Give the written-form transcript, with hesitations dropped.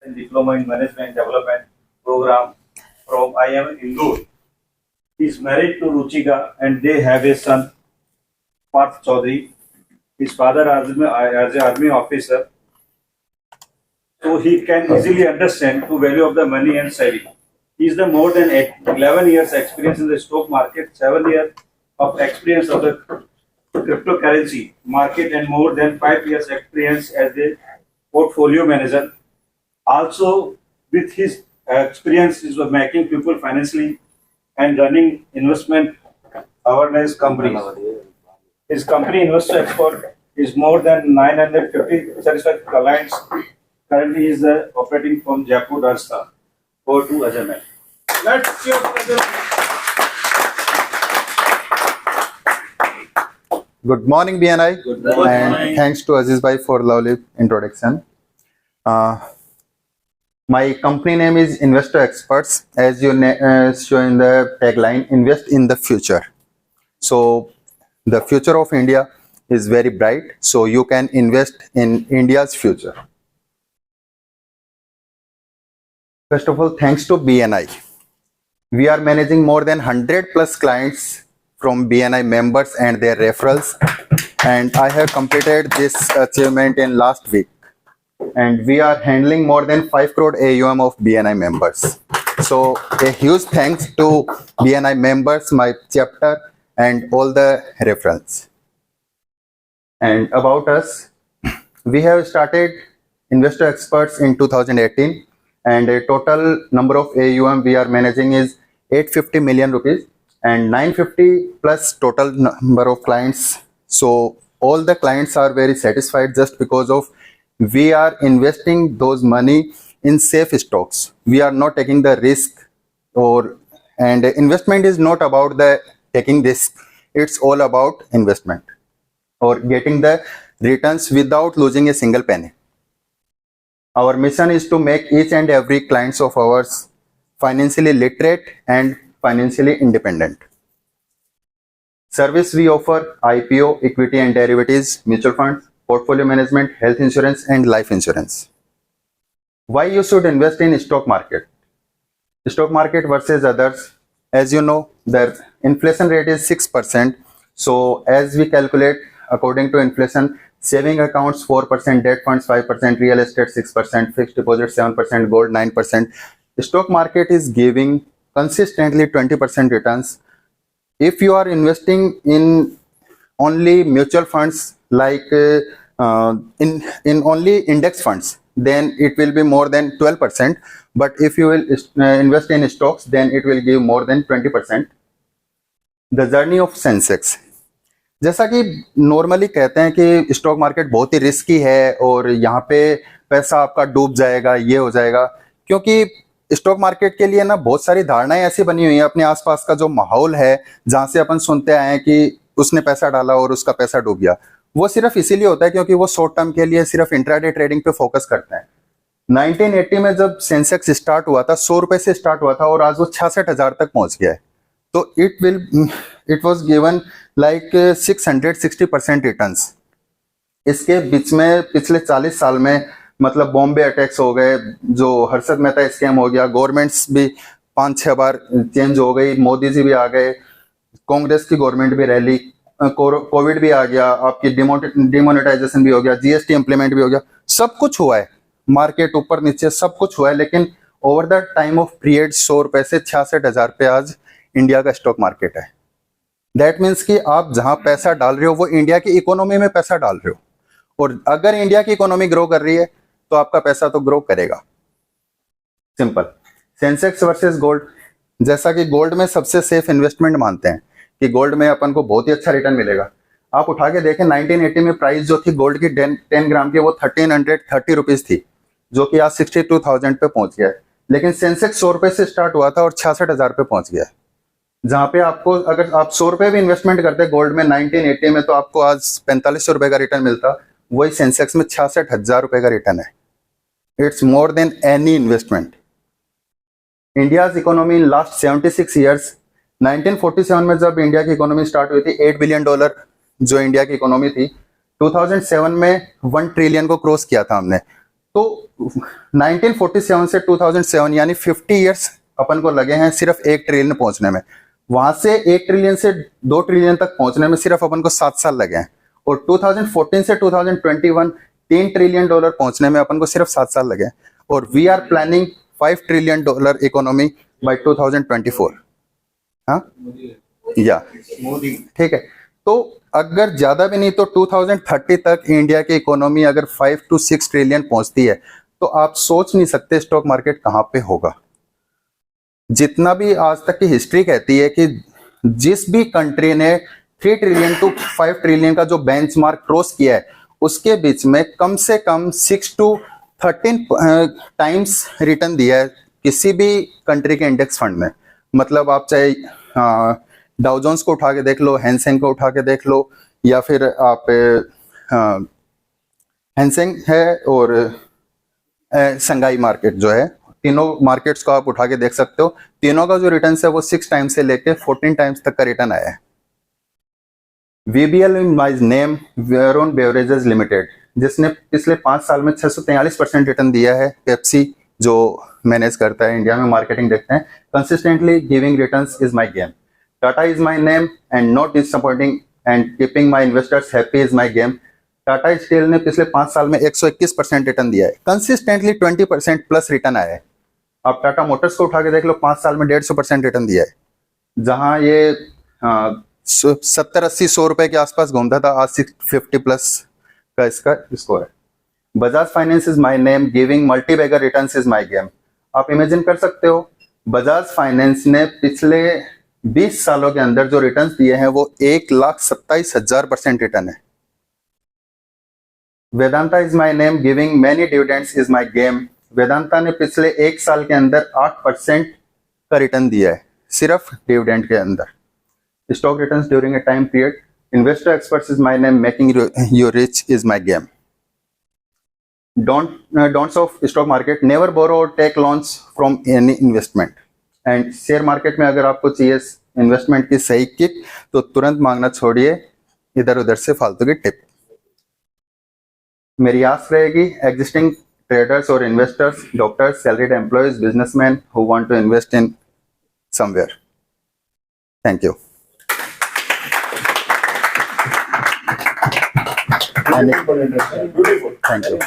and Diploma in Management Development program from IIM Indore. He is married to Ruchika and they have a son, Parth Chaudhary. His father is an army officer, so he can easily understand the value of the money and saving. He is the more than 11 years experience in the stock market, 7 years of experience of the cryptocurrency market, and more than 5 years experience as a portfolio manager. Also, with his experience is of making people financially and running investment awareness companies. His company Investor Expert is more than 950 satisfied clients. Currently, he is operating from Jaipur, Rajasthan. Over to Ajay. Let's hear Ajay. Good morning, BNI. Good morning. And thanks to Aziz Bhai for lovely introduction. My company name is Investor Experts. As you show in the tagline, invest in the future. So the future of India is very bright. So you can invest in India's future. First of all, thanks to BNI. We are managing more than 100 plus clients from BNI members and their referrals. And I have completed this achievement in last week. And we are handling more than 5 crore AUM of BNI members. So a huge thanks to BNI members, my chapter, and all the referrals. And about us, we have started Investor Experts in 2018, and a total number of AUM we are managing is 850 million rupees and 950 plus total number of clients. So all the clients are very satisfied just because of we are investing those money in safe stocks. We are not taking the risk, and investment is not about the taking risk. It's all about investment or getting the returns without losing a single penny. Our mission is to make each and every clients of ours financially literate and financially independent. Service we offer: IPO, equity and derivatives, mutual funds, portfolio management, health insurance and life insurance. Why you should invest in stock market? Stock market versus others, as you know, the inflation rate is 6%. So as we calculate according to inflation, saving accounts 4%, debt funds 5%, real estate 6%, fixed deposit 7%, gold 9%. The stock market is giving consistently 20% returns. If you are investing in only mutual funds like in only index funds, then it will be more than 12%. But if you will invest in stocks, then it will give more than 20%. The journey of Sensex. जैसा कि normally कहते हैं कि stock market बहुत ही risky है और यहाँ पे पैसा आपका डूब जाएगा, ये हो जाएगा, क्योंकि स्टॉक मार्केट के लिए ना बहुत सारी धारणाएं ऐसी बनी हुई हैं. अपने आसपास का जो माहौल है जहाँ से अपन सुनते आए हैं कि उसने पैसा डाला और उसका पैसा डूब गया, वो सिर्फ इसीलिए होता है क्योंकि वो शॉर्ट टर्म के लिए सिर्फ इंट्राडे ट्रेडिंग पे फोकस करते हैं. 1980 में जब सेंसेक्स स्टार्ट हुआ था, 100 रुपए से स्टार्ट हुआ था और आज वो 66,000 तक पहुंच गया है. तो it was given like 660% returns. इसके बीच में पिछले 40 साल में मतलब बॉम्बे अटैक्स हो गए, जो हर्षद मेहता स्कैम हो गया, गवर्नमेंट्स भी 5-6 बार चेंज हो गई, मोदी जी भी आ गए, कांग्रेस की गवर्नमेंट भी रह ली, कोविड भी आ गया, आपकी डिमोनेटाइजेशन भी हो गया, जीएसटी इंप्लीमेंट भी हो गया, सब कुछ हुआ है, मार्केट ऊपर नीचे सब कुछ हुआ है. लेकिन over the time of period 100 रुपए से 66,000 पे आज इंडिया का स्टॉक मार्केट है. दैट मीन्स कि आप जहां पैसा डाल रहे हो वो इंडिया की इकोनॉमी में पैसा डाल रहे हो, और अगर इंडिया की इकोनॉमी ग्रो कर रही है तो आपका पैसा तो ग्रो करेगा. सिंपल. Sensex versus gold. जैसा कि गोल्ड में सबसे सेफ इन्वेस्टमेंट मानते हैं कि गोल्ड में अपन को बहुत ही अच्छा रिटर्न मिलेगा. आप उठा के देखें, 1980 में प्राइस जो थी गोल्ड की 10 ग्राम की वो 1330 रुपीज थी, जो कि आज 62,000 पे पहुंच गया है. लेकिन सेंसेक्स 100 रुपए से स्टार्ट हुआ था और 66,000 पे पहुंच गया है. जहां पे आपको अगर आप 100 रुपए भी इन्वेस्टमेंट करते गोल्ड में 1980 में, तो आपको आज 4500 रुपए का रिटर्न मिलता. वही सेंसेक्स में 66,000 रुपए का रिटर्न है. It's more than any investment. India's economy in last 76 years. 1947 में जब इंडिया की इकोनॉमी स्टार्ट हुई थी, $8 बिलियन जो इंडिया की इकोनॉमी थी, 2007 में 1 ट्रिलियन को क्रॉस किया था हमने. तो 1947 से 2007 यानी 50 इयर्स अपन को लगे हैं सिर्फ 1 ट्रिलियन पहुंचने में। वहां से 1 ट्रिलियन से 2 ट्रिलियन तक पहुंचने में सिर्फ अपन को 7 साल लगे हैं, और 2014 से 2021 $3 ट्रिलियन पहुंचने में अपन को सिर्फ 7 साल लगे हैं, और we are planning $5 trillion economy by 2024। हाँ या मोदी ठीक है। तो अगर ज्यादा भी नहीं तो 2030 तक इंडिया की इकोनॉमी अगर 5 to 6 ट्रिलियन पहुंचती है तो आप सोच नहीं सकते स्टॉक मार्केट कहां पे होगा। जितना भी आज तक की हिस्ट्री कहती है कि जिस भी कंट्री ने 3 ट्रिलियन to 5 ट्रिलियन का जो बेंचमार्क क्रॉस किया है उसके बीच में कम से कम 6 to 13 टाइम्स रिटर्न दिया है किसी भी कंट्री के इंडेक्स फंड में। मतलब आप चाहे डाउ जोन्स को उठा के देख लो, हैंसेंग को उठा के देख लो, या फिर आप हैंसेंग है और संघाई मार्केट जो है, तीनों मार्केट्स को आप उठा के देख सकते हो। तीनों का जो रिटर्न है वो 6 टाइम्स से लेके 14 टाइम्स तक का रिटर्न आया है। VBL in my name Veyron beverages limited, जिसने पिछले 5 साल में 643% रिटर्न दिया है। पेप्सी जो मैनेज करता है इंडिया में, मार्केटिंग देखते हैं, consistently giving returns is my game. Tata is my name and not disappointing and keeping my investors happy is my game. Tata steel ने पिछले 5 साल में 121% रिटर्न दिया है, कंसिस्टेंटली 20% प्लस रिटर्न आया है। आप टाटा मोटर्स को उठा के देख लो, 5 साल में 150% रिटर्न दिया है। जहां ये 70, 80, 100 रुपए के आसपास घूमता था, आज 650 प्लस का इसका स्कोर है। Bajaj finance is my name giving multi bagger returns is my game. आप इमेजिन कर सकते हो, बजाज फाइनेंस ने पिछले 20 सालों के अंदर जो रिटर्न्स दिए हैं वो 1,27,000% रिटर्न है। Vedanta is my name giving many dividends is my game. Vedanta ने पिछले 1 साल के अंदर 8% का रिटर्न दिया है सिर्फ डिविडेंड के अंदर। Stock returns during a time period. Investor experts is my name making you rich is my game. Don'ts of stock market, never borrow or take loans from any investment. And share market में अगर आपको चाहिए investment की सही kick तो तुरंत मांगना छोड़िए इधर उधर से फालतू की टिप। मेरी आस रहेगी एग्जिस्टिंग ट्रेडर्स और investors, doctors, salaried employees, businessman who want to invest in somewhere. Thank you. beautiful, interesting, beautiful. Thank you.